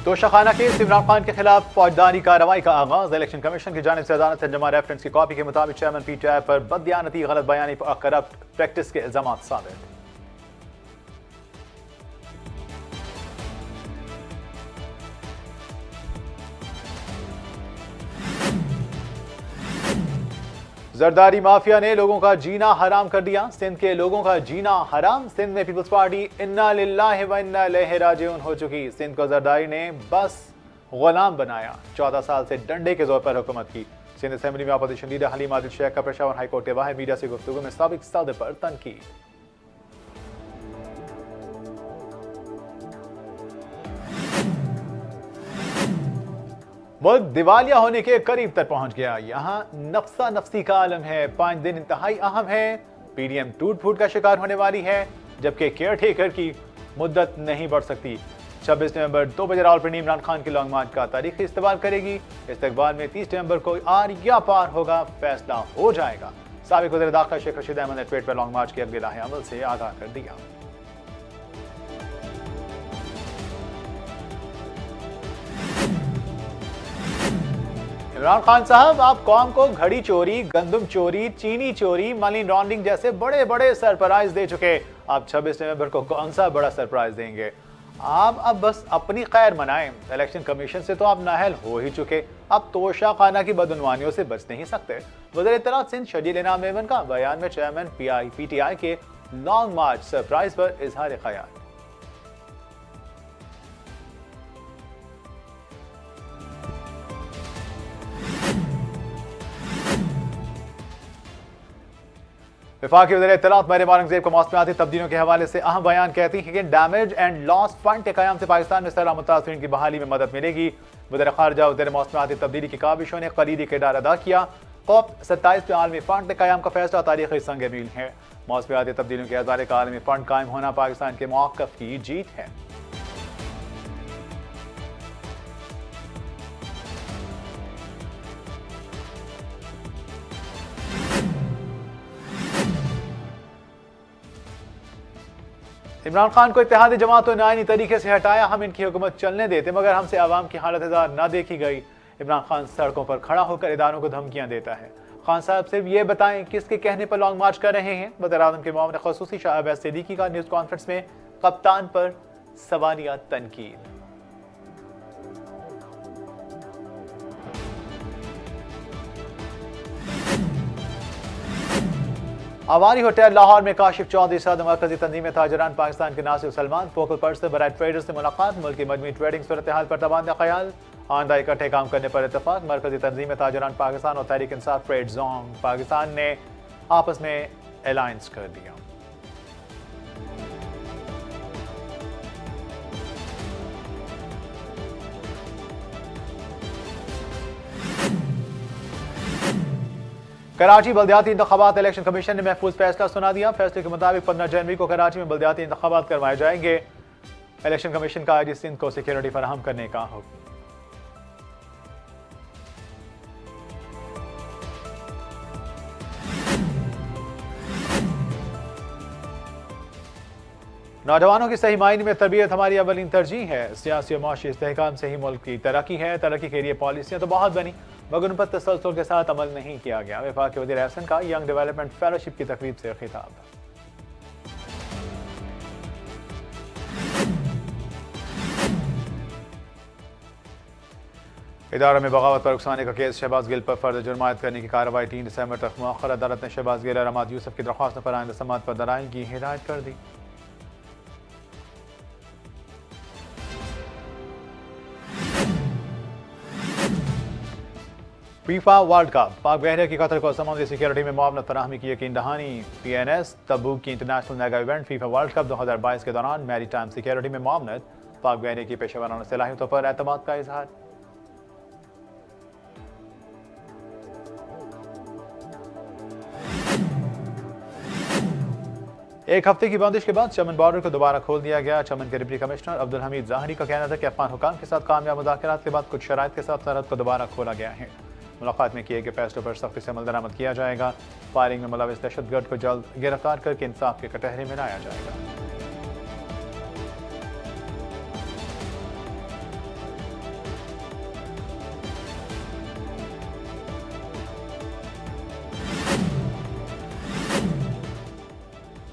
توشخانہ case Imran Khan کے خلاف فوجداری کارروائی کا آغاز الیکشن کمیشن کی جانب سے عدالت سے جمع ریفرنس کی کاپی کے مطابق چیئرمین پی ٹی آئی پر بددیانتی غلط بیانی اور کرپٹ پریکٹس کے الزامات ثابت زرداری مافیا نے لوگوں کا جینا حرام کر دیا، سندھ کے لوگوں کا جینا حرام، سندھ میں پیپلز پارٹی انا للہ و انا الیہ راجعون ہو چکی، سندھ کو زرداری نے بس غلام بنایا، 14 سال سے ڈنڈے کے زور پر حکومت کی۔ سندھ اسمبلی میں اپوزیشن لیڈر حلیم عادل شیخ کا پشاور ہائی کورٹ کے باہر میڈیا سے گفتگو میں سابق صدر پر تنقید۔ ملک دیوالیہ ہونے کے قریب تر پہنچ گیا، یہاں نفسا نفسی کا عالم ہے، 5 دن انتہائی اہم ہے، پی ڈی ایم ٹوٹ پھوٹ کا شکار ہونے والی ہے، جبکہ کیئر ٹیکر کی مدت نہیں بڑھ سکتی۔ 26 نومبر 2 بجے راولپنڈی عمران خان کے لانگ مارچ کا تاریخی استقبال کرے گی، استقبال میں 30 نومبر کو آر یا پار ہوگا، فیصلہ ہو جائے گا۔ سابق وزیر داخلہ شیخ رشید احمد نے ٹویٹ پر لانگ مارچ کے اگلے راہ عمل سے آگاہ کر دیا۔ عمران خان صاحب، آپ قوم کو گھڑی چوری، گندم چوری، چینی چوری، منی لانڈرنگ جیسے بڑے بڑے سرپرائز دے چکے، آپ 26 نومبر کو کون سا بڑا سرپرائز دیں گے؟ آپ اب بس اپنی خیر منائیں، الیکشن کمیشن سے تو آپ نااہل ہو ہی چکے، اب توشہ خانہ کی بدعنوانیوں سے بچ نہیں سکتے۔ وزیر اطلاعات سندھ شجیل انعام میمن کا بیان میں چیئرمین پی ٹی آئی کے لانگ مارچ سرپرائز پر اظہار خیال۔ وفاقی وزیر اطلاعات مریم اورنگزیب کو موسمیاتی تبدیلیوں کے حوالے سے اہم بیان کہتی ہیں کہ ڈیمیج اینڈ لاس فنڈ کے قیام سے پاکستان میں سیلاب متاثرین کی بحالی میں مدد ملے گی۔ وزیر خارجہ وزیر موسمیاتی تبدیلی کی کاوشوں نے کلیدی کردار ادا کیا۔ کوپ 27 میں عالمی فنڈ کے قیام کا فیصلہ تاریخی سنگ میل ہے۔ موسمیاتی تبدیلیوں کے ادارے کا عالمی فنڈ قائم ہونا پاکستان کے موقف کی جیت ہے۔ عمران خان کو اتحادی جماعتوں نے آئینی طریقے سے ہٹایا، ہم ان کی حکومت چلنے دیتے مگر ہم سے عوام کی حالت ہزار نہ دیکھی گئی۔ عمران خان سڑکوں پر کھڑا ہو کر اداروں کو دھمکیاں دیتا ہے۔ خان صاحب صرف یہ بتائیں کس کے کہنے پر لانگ مارچ کر رہے ہیں؟ وزیر اعظم کے معاون خصوصی شاہ عبید صدیقی کا نیوز کانفرنس میں کپتان پر سوالیہ تنقید۔ آواری ہوٹل لاہور میں کاشف چودھری صدر مرکزی تنظیم تاجران پاکستان کے ناصر سلمان فوکل پرسن برائے ٹریڈرز سے ملاقات، ملک کی مجموعی ٹریڈنگ صورتحال پر تبادلہ خیال، آئندہ اکٹھے کام کرنے پر اتفاق۔ مرکزی تنظیم تاجران پاکستان اور تحریک انصاف ٹریڈ زون پاکستان نے آپس میں الائنس کر دیا۔ کراچی بلدیاتی انتخابات، الیکشن کمیشن نے محفوظ فیصلہ سنا دیا۔ فیصلے کے مطابق 15 جنوری کو کراچی میں بلدیاتی انتخابات کروائے جائیں گے۔ الیکشن کمیشن کا آئی جی سندھ کو سیکیورٹی فراہم کرنے کا حکم۔ نوجوانوں کی صحیح معنی میں تربیت ہماری اولین ترجیح ہے، سیاسی اور معاشی استحکام سے ہی ملک کی ترقی ہے۔ ترقی کے لیے پالیسیاں تو بہت بنی مگر ان پر تسلسل کے ساتھ عمل نہیں کیا گیا۔ وفاقی وزیر احسن کا ینگ ڈیولپمنٹ فیلوشپ کی تقریب سے خطاب۔ اداروں میں بغاوت پر اکسانے کا کیس، شہباز گل پر فرد جرم عائد کرنے کی کارروائی 3 دسمبر تک مؤخر۔ عدالت نے شہباز گل اور عماد یوسف کی درخواستوں پر آئندہ سماعت پر دلائل کی ہدایت کر دی۔ فیفا ورلڈ کپ، پاک بحریہ کی قطر کو سمندری سیکیورٹی میں معاونت فراہمی کی یقین دہانی۔ پی این ایس تبوک کی international mega event FIFA world cup 2022 کے دوران میری ٹائم سیکیورٹی میں معاونت، پاک بحریہ کی پیشہ ورانہ صلاحیتوں پر اعتماد کا اظہار۔ ایک ہفتے کی بندش کے بعد چمن بارڈر کو دوبارہ کھول دیا گیا۔ چمن کے ڈپٹی کمشنر عبدالحمید ظاہری کا کہنا تھا کہ افغان حکام کے ساتھ کامیاب مذاکرات کے بعد کچھ شرائط کے ساتھ سرحد کو دوبارہ کھولا گیا ہے۔ ملاقات میں کیے گئے فیصلوں پر سختی سے عمل درآمد کیا جائے گا۔ فائرنگ میں ملوث دہشت گرد کو جلد گرفتار کر کے انصاف کے کٹہرے میں لایا جائے گا۔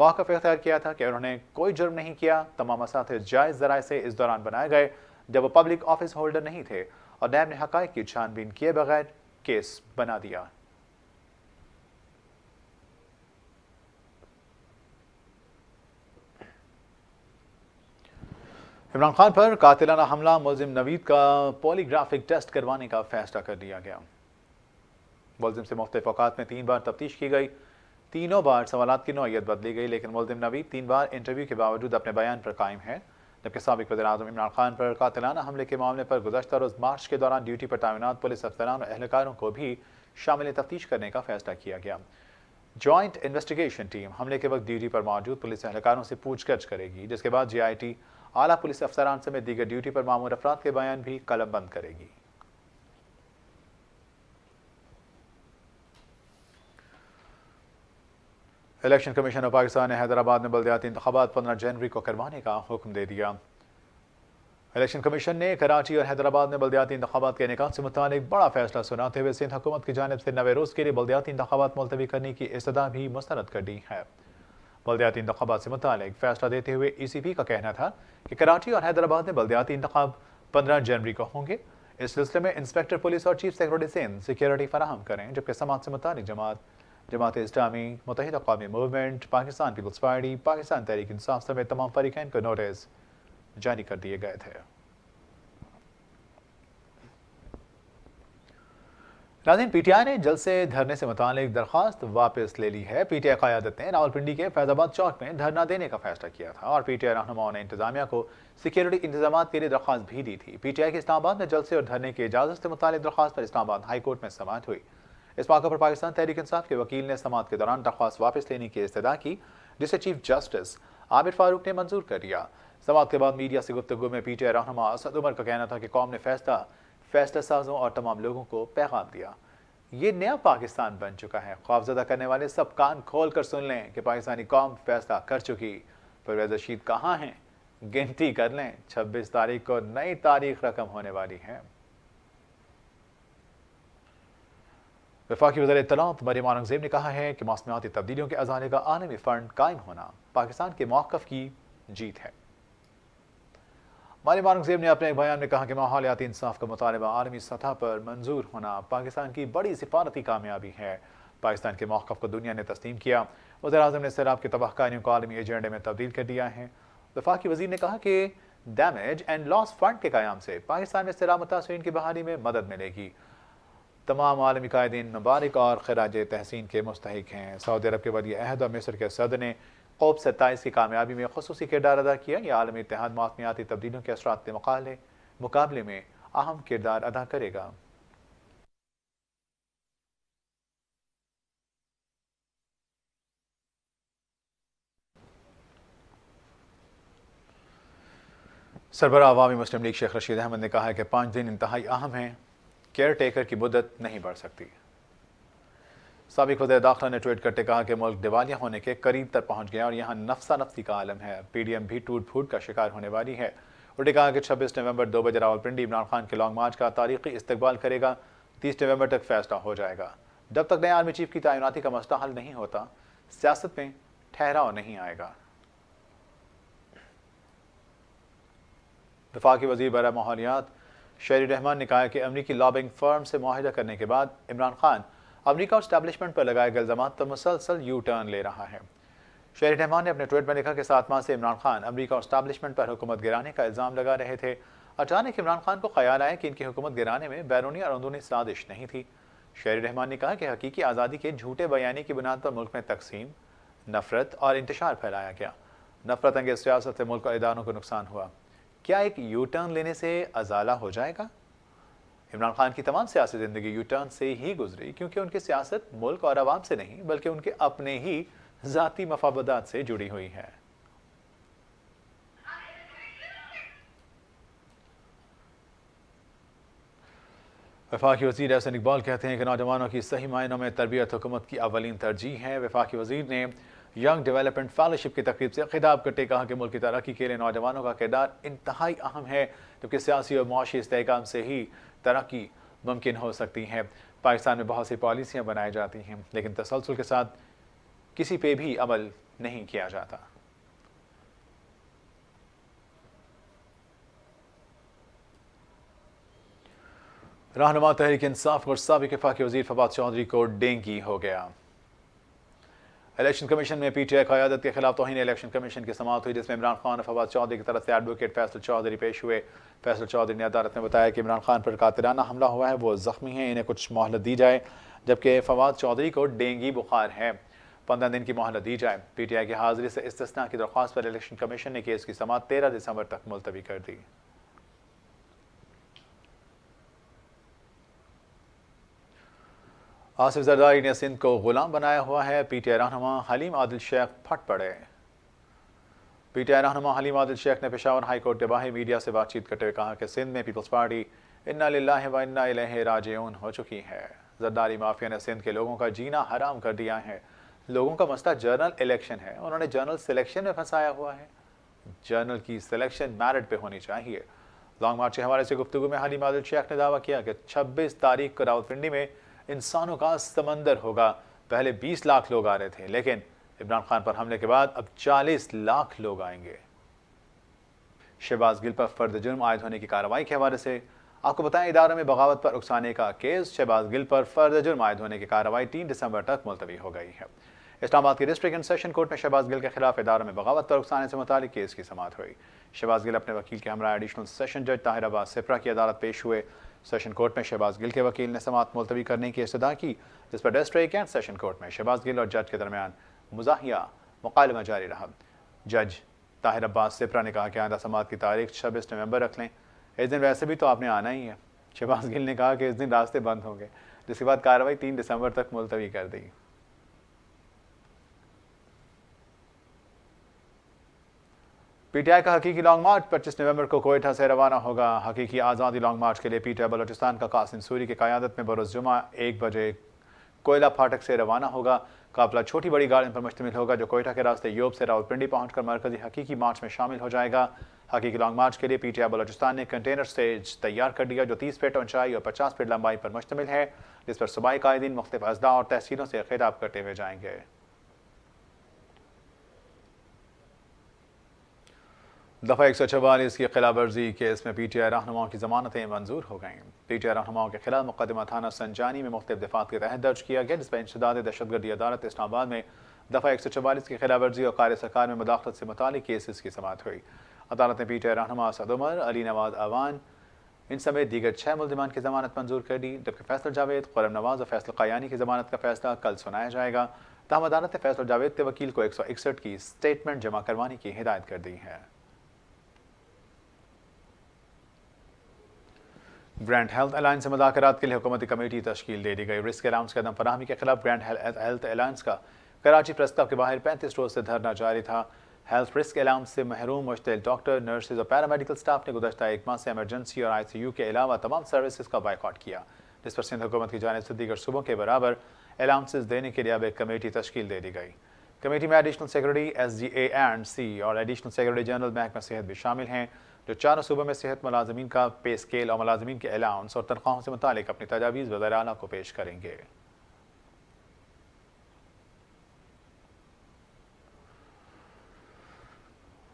موقف اختیار کیا تھا کہ انہوں نے کوئی جرم نہیں کیا. تمام اساتذہ جائز ذرائع سے اس دوران بنائے گئے جب وہ پبلک آفس ہولڈر نہیں تھے اور نیب نے حقائق کی چھان بین کیے بغیر کیس بنا دیا. عمران خان پر قاتلانہ حملہ ملزم نوید کا پولی گرافک ٹیسٹ کروانے کا فیصلہ کر لیا گیا. ملزم سے مختلف اوقات میں 3 بار تفتیش کی گئی. تینوں بار سوالات کی نوعیت بدلی گئی، لیکن ملزم نوید 3 بار انٹرویو کے باوجود اپنے بیان پر قائم ہے. جبکہ سابق وزیر اعظم عمران خان پر قاتلانہ حملے کے معاملے پر گزشتہ روز مارچ کے دوران ڈیوٹی پر تعینات پولیس افسران اور اہلکاروں کو بھی شامل تفتیش کرنے کا فیصلہ کیا گیا. جوائنٹ انویسٹیگیشن ٹیم حملے کے وقت ڈیوٹی پر موجود پولیس اہلکاروں سے پوچھ گچھ کرے گی، جس کے بعد GIT اعلیٰ پولیس افسران سمیت دیگر ڈیوٹی پر مامور افراد کے بیان بھی قلم بند کرے گی. الیکشن کمیشن آف پاکستان نے حیدرآباد میں بلدیاتی انتخابات 15 جنوری کو کروانے کا حکم دے دیا. الیکشن کمیشن نے کراچی اور حیدرآباد میں بلدیاتی انتخابات کے انعقاد سے متعلق بڑا فیصلہ سناتے ہوئے سندھ حکومت کی جانب سے 90 روز کے لیے بلدیاتی انتخابات ملتوی کرنے کی استدعا بھی مسترد کر دی ہے. بلدیاتی انتخابات سے متعلق فیصلہ دیتے ہوئے ECP کا کہنا تھا کہ کراچی اور حیدرآباد میں بلدیاتی انتخاب 15 جنوری کو ہوں گے. اس سلسلے میں انسپیکٹر پولیس اور چیف سیکرٹری سندھ سیکیورٹی فراہم کریں، جبکہ سماعت سے متعلق جماعت Islami, Muttahida Qaumi movement, Pakistan peoples party, Pakistan Tehreek Insaf سمیت تمام فریقین کو نوٹس جاری کر دیے گئے تھے. ناظرین، PTI نے جلسے دھرنے سے متعلق درخواست واپس لے لی ہے. PTI قیادت نے راولپنڈی کے فیض آباد چوک میں دھرنا دینے کا فیصلہ کیا تھا اور PTI رہنماؤں نے انتظامیہ کو سیکیورٹی انتظامات کے لیے درخواست بھی دی تھی. PTI کے اسلام آباد میں جلسے اور دھرنے کی اجازت سے متعلق درخواست پر اسلام آباد ہائی کورٹ میں سماعت ہوئی. اس موقع پر پاکستان تحریک انصاف کے وکیل نے سماعت کے دوران درخواست واپس لینے کی استدعا کی، جسے چیف جسٹس عامر فاروق نے منظور کر لیا. سماعت کے بعد میڈیا سے گفتگو میں PTI رہنما اسد عمر کا کہنا تھا کہ قوم نے فیصلہ سازوں اور تمام لوگوں کو پیغام دیا. یہ نیا پاکستان بن چکا ہے. خوفزدہ کرنے والے سب کان کھول کر سن لیں کہ پاکستانی قوم فیصلہ کر چکی. پرویز رشید کہاں ہیں؟ گنتی کر لیں، 26 تاریخ کو نئی تاریخ رقم ہونے والی ہے. وفاقی وزیر اطلاعات مریم اورنگزیب نے کہا ہے کہ موسمیاتی تبدیلیوں کے ازالے کا عالمی فنڈ قائم ہونا پاکستان کے موقف کی جیت ہے. مریم اورنگزیب نے اپنے ایک بیان میں کہا کہ ماحولیاتی انصاف کا مطالبہ عالمی سطح پر منظور ہونا پاکستان کی بڑی سفارتی کامیابی ہے. پاکستان کے موقف کو دنیا نے تسلیم کیا. وزیر اعظم نے سیلاب کی تباہ کاریوں کو عالمی ایجنڈے میں تبدیل کر دیا ہے. وفاقی وزیر نے کہا کہ ڈیمیج اینڈ لاس فنڈ کے قیام سے پاکستان میں سیلاب متاثرین کی بحالی میں مدد ملے گی. تمام عالمی قائدین مبارک اور خراج تحسین کے مستحق ہیں. سعودی عرب کے ولی عہد اور مصر کے صدر نے COP 27 کی کامیابی میں خصوصی کردار ادا کیا. یہ عالمی اتحاد موسمیاتی تبدیلیوں کے اثرات کے مقابلے میں اہم کردار ادا کرے گا. سربراہ عوامی مسلم لیگ شیخ رشید احمد نے کہا ہے کہ 5 دن انتہائی اہم ہیں. کیئر ٹیکر کی مدت نہیں بڑھ سکتی. سابق وزیر داخلہ نے ٹویٹ کرتے کہا کہ ملک دیوالیہ ہونے کے قریب تک پہنچ گیا اور یہاں نفسا نفسی کا عالم ہے. PDM بھی ٹوٹ پھوٹ کا شکار ہونے والی ہے. انہوں نے کہا کہ 26 نومبر 2 بجے راولپنڈی عمران خان کے لانگ مارچ کا تاریخی استقبال کرے گا. 30 نومبر تک فیصلہ ہو جائے گا. جب تک نئے آرمی چیف کی تعیناتی کا مسئلہ حل نہیں ہوتا، سیاست میں ٹھہراؤ نہیں آئے گا. وفاقی وزیر برائے ماحولیات شہری رحمان نے کہا کہ امریکی لابنگ فرم سے معاہدہ کرنے کے بعد عمران خان امریکہ اور اسٹیبلشمنٹ پر لگائے گئے الزامات پر مسلسل یو ٹرن لے رہا ہے. شہری رحمان نے اپنے ٹویٹ میں لکھا کہ 7 ماہ سے عمران خان امریکہ اور اسٹیبلشمنٹ پر حکومت گرانے کا الزام لگا رہے تھے. اچانک عمران خان کو خیال آیا کہ ان کی حکومت گرانے میں بیرونی اور اندرونی سازش نہیں تھی. شہری رحمان نے کہا کہ حقیقی آزادی کے جھوٹے بیانی کی بنیاد پر ملک میں تقسیم، نفرت اور انتشار پھیلایا گیا. نفرت انگیز سیاست سے ملک اور اداروں کو نقصان ہوا. کیا ایک یو ٹرن لینے سے ازالہ ہو جائے گا؟ عمران خان کی تمام سیاسی زندگی یو ٹرن سے ہی گزری، کیونکہ ان کی سیاست ملک اور عوام سے نہیں بلکہ ان کے اپنے ہی ذاتی مفادات سے جڑی ہوئی ہے. وفاقی وزیر احسن اقبال کہتے ہیں کہ نوجوانوں کی صحیح معنوں میں تربیت حکومت کی اولین ترجیح ہے. وفاقی وزیر نے ینگ ڈیولپمنٹ فیلوشپ کی تقریب سے خطاب کرتے کہا کہ ملک کی ترقی کے لیے نوجوانوں کا کردار انتہائی اہم ہے، کیونکہ سیاسی اور معاشی استحکام سے ہی ترقی ممکن ہو سکتی ہے. پاکستان میں بہت سی پالیسیاں بنائی جاتی ہیں، لیکن تسلسل کے ساتھ کسی پہ بھی عمل نہیں کیا جاتا۔ رہنما تحریک انصاف اور سابق وفاقی وزیر فواد چودھری کو ڈینگی ہو گیا۔ الیکشن کمیشن میں پی ٹی آئی قیادت کے خلاف توہین الیکشن کمیشن کی سماعت ہوئی، جس میں عمران خان اور فواد چودھری کی طرف سے ایڈوکیٹ فیصل چودھری پیش ہوئے۔ فیصل چودھری نے عدالت میں بتایا کہ عمران خان پر قاتلانہ حملہ ہوا ہے، وہ زخمی ہیں، انہیں کچھ مہلت دی جائے، جبکہ فواد چودھری کو ڈینگی بخار ہے، 15 دن کی مہلت دی جائے۔ پی ٹی آئی کی حاضری سے استثناء کی درخواست پر الیکشن کمیشن نے کیس کی سماعت 13 دسمبر تک ملتوی کر دی۔ آصف زرداری نے سندھ کو غلام بنایا ہوا ہے، پی ٹی آئی رہنما حلیم عادل شیخ پھٹ پڑے۔ پی ٹی آئی رہنما حلیم عادل شیخ نے پشاور ہائی کورٹ کے باہر میڈیا سے بات چیت کرتے ہوئے کہا کہ سندھ میں پیپلز پارٹی انا للہ و انا الیہ راجعون ہو چکی ہے۔ زرداری مافیا نے سندھ کے لوگوں کا جینا حرام کر دیا ہے۔ لوگوں کا مسئلہ جنرل الیکشن ہے، انہوں نے جنرل سلیکشن میں پھنسایا ہوا ہے۔ جنرل کی سلیکشن میرٹ پہ ہونی چاہیے۔ لانگ مارچ کے حوالے سے گفتگو میں حلیم عادل شیخ نے دعویٰ کیا کہ 26 تاریخ کو راولپنڈی میں انسانوں کا سمندر ہوگا۔ پہلے 20 لاکھ لوگ آ رہے تھے، لیکن عمران خان پر حملے کے بعد اب 40 لاکھ لوگ آئیں گے۔ شہباز گل پر فرد جرم عائد ہونے کی کارروائی کے حوالے سے آپ کو بتائیں، اداروں میں بغاوت پر اکسانے کا کیس شہباز گل پر فرد جرم عائد ہونے کی کارروائی 3 دسمبر تک ملتوی ہو گئی ہے۔ اسلام آباد کی ڈسٹرکٹ اینڈ سیشن کورٹ میں شہباز گل کے خلاف اداروں میں بغاوت پر اکسانے سے متعلق کیس کی سماعت ہوئی۔ شہباز گل اپنے وکیل کے ہمراہ ایڈیشنل سیشن جج طاہر عباس سپرا کی عدالت پیش ہوئے۔ سیشن کورٹ میں شہباز گل کے وکیل نے سماعت ملتوی کرنے کی استدعا کی، جس پر ڈسٹرکٹ اینڈ سیشن کورٹ میں شہباز گل اور جج کے درمیان مزاحیہ مکالمہ جاری رہا۔ جج طاہر عباس سپرا نے کہا کہ آئندہ سماعت کی تاریخ 26 نومبر رکھ لیں، اس دن ویسے بھی تو آپ نے آنا ہی ہے۔ شہباز گل نے کہا کہ اس دن راستے بند ہوں گے، جس کے بعد کارروائی 3 دسمبر تک ملتوی کر دی۔ پی ٹی آئی کا حقیقی لانگ مارچ 25 نومبر کو کوئٹہ سے روانہ ہوگا۔ حقیقی آزادی لانگ مارچ کے لیے پی ٹی آئی بلوچستان کا قاسم سوری کی قیادت میں بروز جمعہ 1 بجے کوئلہ پھاٹک سے روانہ ہوگا۔ قافلہ چھوٹی بڑی گاڑیوں پر مشتمل ہوگا، جو کوئٹہ کے راستے یوب سے راولپنڈی پہنچ کر مرکزی حقیقی مارچ میں شامل ہو جائے گا۔ حقیقی لانگ مارچ کے لیے پی ٹی آئی بلوچستان نے کنٹینر سٹیج تیار کر دیا، جو 30 فٹ اونچائی اور 50 فٹ لمبائی پر مشتمل ہے، جس پر صوبائی قائدین مختلف اضلاع اور تحصیلوں سے خطاب کرتے ہوئے جائیں گے۔ دفعہ 144 کی خلاف ورزی کیس میں پی ٹی آئی رہنماؤں کی ضمانتیں منظور ہو گئیں۔ پی ٹی آئی رہنماؤں کے خلاف مقدمہ تھانہ سنجانی میں مختلف دفعات کے تحت درج کیا گیا، جس پر انسداد دہشت گردی عدالت اسلام آباد میں دفعہ 144 کی خلاف ورزی اور قائد سرکار میں مداخلت سے متعلق کیسز کی سماعت ہوئی۔ عدالت نے پی ٹی آئی رہنما اسد عمر، علی نواز اعوان ان سمیت دیگر 6 ملزمان کی ضمانت منظور کر دی، جبکہ فیصل جاوید، خرم نواز اور فیصل قیانی کی ضمانت کا فیصلہ کل سنایا جائے گا۔ تاہم عدالت نے فیصل جاوید کے وکیل کو 161 کی سٹیٹمنٹ جمع کروانے کی ہدایت کر دی ہے۔ گرینڈ ہیلتھ الائنس سے مذاکرات کے لیے حکومتی کمیٹی تشکیل دے دی گئی۔ رسک الاؤنس کی عدم فراہمی کے خلاف گرینڈ ہیلتھ الائنس کا کراچی پریس کلب کے باہر 35 روز سے دھرنا جاری تھا۔ ہیلتھ رسک الاؤنس سے محروم مشتعل ڈاکٹر، نرسز اور پیرامیڈیکل سٹاف نے گزشتہ 1 ماہ سے ایمرجنسی اور ICU کے علاوہ تمام سروسز کا بائیکاٹ کیا، جس پر سندھ حکومت کی جانب سے دیگر صوبوں کے برابر الاؤنسز دینے کے لیے اب ایک کمیٹی تشکیل دے دی گئی۔ کمیٹی میں ایڈیشنل سیکرٹری SGA&C اور ایڈیشنل سیکرٹری جنرل محکمہ صحت بھی شامل ہیں، جو چاروں صوبوں میں صحت ملازمین کا پے اسکیل اور ملازمین کے الاؤنس اور تنخواہوں سے متعلق اپنی تجاویز وزیر اعلیٰ کو پیش کریں گے۔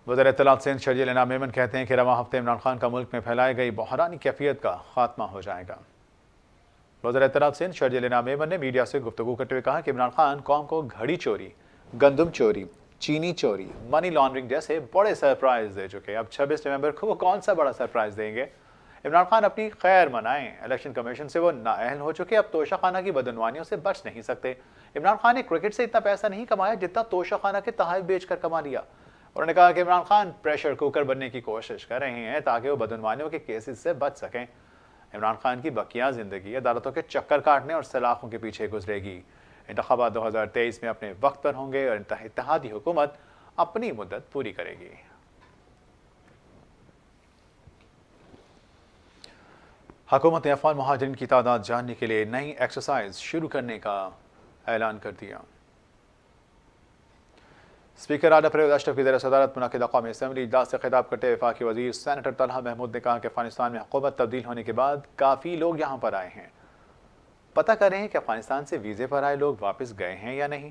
وزیر اطلاعات سندھ شرجیل انعام میمن کہتے ہیں کہ رواں ہفتے عمران خان کا ملک میں پھیلائی گئی بحرانی کیفیت کا خاتمہ ہو جائے گا۔ وزیر اطلاعات سندھ شرجیل انعام میمن نے میڈیا سے گفتگو کرتے ہوئے کہا کہ عمران خان قوم کو گھڑی چوری، گندم چوری، چینی چوری، منی لانڈرنگ جیسے بڑے سرپرائز دے چکے۔ اب 26 نومبر کو وہ کون سا بڑا سرپرائز دیں گے؟ عمران خان اپنی خیر منائیں، الیکشن کمیشن سے وہ نااہل ہو چکے، اب توشہ خانہ کی بدعنوانیوں سے بچ نہیں سکتے۔ عمران خان نے کرکٹ سے اتنا پیسہ نہیں کمایا جتنا توشہ خانہ کے تحائف بیچ کر کما لیا۔ انہوں نے کہا کہ عمران خان پریشر کوکر بننے کی کوشش کر رہے ہیں تاکہ وہ بدعنوانیوں کے کیسز سے بچ سکیں۔ عمران خان کی بقیہ زندگی عدالتوں کے چکر کاٹنے اور سلاخوں کے پیچھے گزرے گی۔ انتخابات 2023 میں اپنے وقت پر ہوں گے اور اتحادی حکومت اپنی مدت پوری کرے گی۔ حکومت نے افغان مہاجرین کی تعداد جاننے کے لیے نئی ایکسرسائز شروع کرنے کا اعلان کر دیا۔ اسپیکر اعلیٰ پرویز اشرف کی زیر صدارت منعقدہ قومی اسمبلی اجلاس سے خطاب کرتے ہوئے وفاقی وزیر سینیٹر طلحہ محمود نے کہا کہ افغانستان میں حکومت تبدیل ہونے کے بعد کافی لوگ یہاں پر آئے ہیں۔ پتہ کر رہے ہیں کہ افغانستان سے ویزے پر آئے لوگ واپس گئے ہیں یا نہیں۔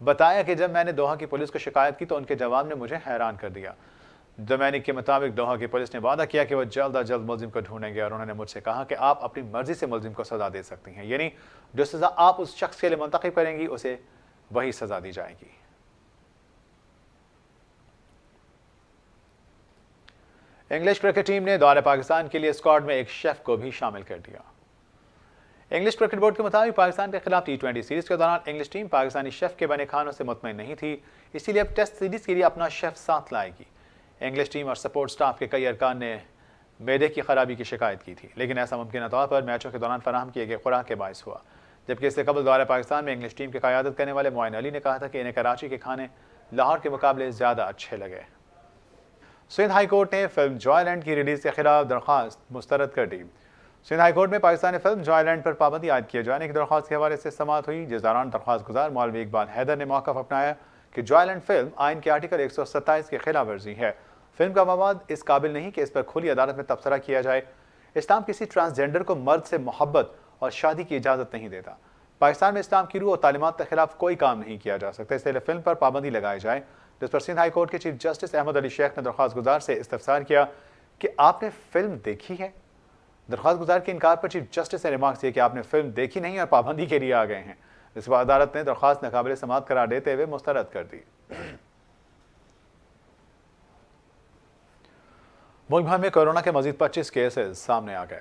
بتایا کہ جب میں نے دوحہ کی پولیس کو شکایت کی تو ان کے جواب نے مجھے حیران کر دیا۔ ڈومینک کے مطابق دوحہ کی پولیس نے وعدہ کیا کہ وہ جلد از جلد ملزم کو ڈھونڈیں گے، اور انہوں نے مجھ سے کہا کہ آپ اپنی مرضی سے ملزم کو سزا دے سکتی ہیں، یعنی جو سزا آپ اس شخص کے لیے منتخب کریں گی اسے وہی سزا دی جائے گی۔ انگلش کرکٹ ٹیم نے دورہ پاکستان کے لیے اسکواڈ میں ایک شیف کو بھی شامل کر دیا۔ انگلش کرکٹ بورڈ کے مطابق پاکستان کے خلاف ٹی20 سیریز کے دوران انگلش ٹیم پاکستانی شیف کے بنے کھانوں سے مطمئن نہیں تھی، اسی لیے اب ٹیسٹ سیریز کے لیے اپنا شیف ساتھ لائے گی۔ انگلش ٹیم اور سپورٹ سٹاف کے کئی ارکان نے معدے کی خرابی کی شکایت کی تھی، لیکن ایسا ممکنہ طور پر میچوں کے دوران فراہم کیے گئے خوراک کے باعث ہوا، جبکہ اس سے قبل دورہ پاکستان میں انگلش ٹیم کی قیادت کرنے والے معین علی نے کہا تھا کہ انہیں کراچی کے کھانے لاہور کے مقابلے زیادہ اچھے لگے۔ سندھ ہائی کورٹ نے فلم جوائے لینڈ کی ریلیز کے خلاف درخواست مسترد کر دی۔ سندھ ہائی کورٹ میں پاکستانی فلم جوائے لینڈ پر پابندی عائد کیے جانے کی درخواست کے حوالے سے سماعت ہوئی، جس دوران درخواست گزار مولوی اقبال حیدر نے موقف اپنایا کہ جوائے لینڈ فلم آئین کے آرٹیکل 127 کی خلاف ورزی ہے۔ فلم کا مواد اس قابل نہیں کہ اس پر کھلی عدالت میں تبصرہ کیا جائے۔ اسلام کسی ٹرانسجینڈر کو مرد سے محبت اور شادی کی اجازت نہیں دیتا۔ پاکستان میں اسلام کی روح اور تعلیمات کے خلاف کوئی کام نہیں کیا جا سکتا، اس لیے فلم پر پابندی لگائی جائے، جس پر سندھ ہائی کورٹ کے چیف جسٹس احمد علی شیخ نے درخواست گزار سے استفسار کیا کہ آپ نے فلم دیکھی ہے؟ درخواست گزار کے انکار پر چیف جسٹس نے ریمارکس کیا کہ آپ نے فلم دیکھی نہیں اور پابندی کے لیے آ گئے ہیں۔ اس کے بعد عدالت نے درخواست ناقابل سماعت قرار دیتے ہوئے مسترد کر دی۔ ملک بھر میں کورونا کے مزید 25 کیسز سامنے آ گئے۔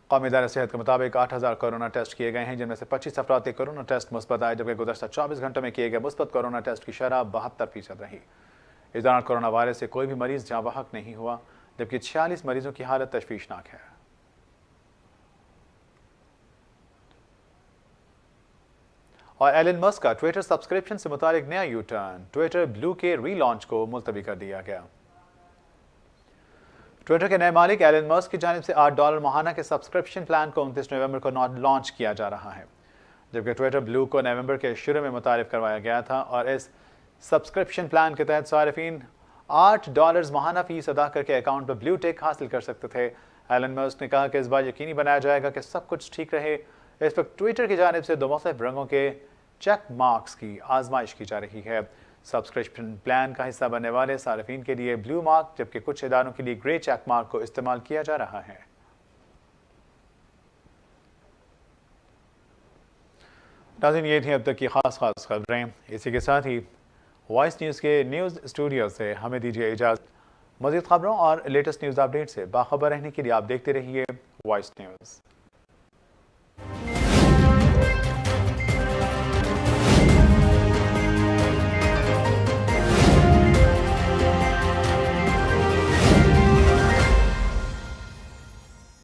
قومی ادارہ صحت کے مطابق 8000 کورونا ٹیسٹ کیے گئے ہیں، جن میں سے 25 افراد کے کورونا ٹیسٹ مثبت آئے، جبکہ گزشتہ 24 گھنٹوں میں کیے گئے مثبت کورونا ٹیسٹ کی شرح 72% رہی۔ اس دوران کورونا وائرس سے کوئی بھی مریض جاں بحق نہیں ہوا، جبکہ 46 مریضوں کی حالت تشویشناک ہے۔ اور ایلن مسک کا ٹویٹر سبسکرپشن سے متعلق نیا یو ٹرن، ٹویٹر بلو کے ری لانچ کو ملتوی کر دیا گیا۔ ٹویٹر کے نئے مالک ایلن مسک کی جانب سے $8 ماہانہ کے سبسکرپشن پلان کو 29 نومبر کو لانچ کیا جا رہا ہے، جبکہ ٹویٹر بلو کو نومبر کے شروع میں متعارف کروایا گیا تھا، اور اس سبسکرپشن پلان کے تحت صارفین $8 ماہانہ فیس ادا کر کے اکاؤنٹ پر بلو ٹیک حاصل کر سکتے تھے۔ ایلن مسک نے کہا کہ اس بار یقینی بنایا جائے گا کہ سب کچھ ٹھیک رہے۔ اس وقت ٹویٹر کی جانب سے 2 مختلف رنگوں کے چیک مارکس کی آزمائش کی جا رہی ہے۔ سبسکرپشن پلان کا حصہ بننے والے صارفین کے لیے بلو مارک، جبکہ کچھ اداروں کے لیے گرے چیک مارک کو استعمال کیا جا رہا ہے۔ ناظرین، یہ تھی اب تک کی خاص خبریں۔ اسی کے ساتھ ہی وائس نیوز کے نیوز اسٹوڈیو سے ہمیں دیجیے اجازت۔ مزید خبروں اور لیٹسٹ نیوز اپڈیٹ سے باخبر رہنے کے لیے آپ دیکھتے رہیے وائس نیوز۔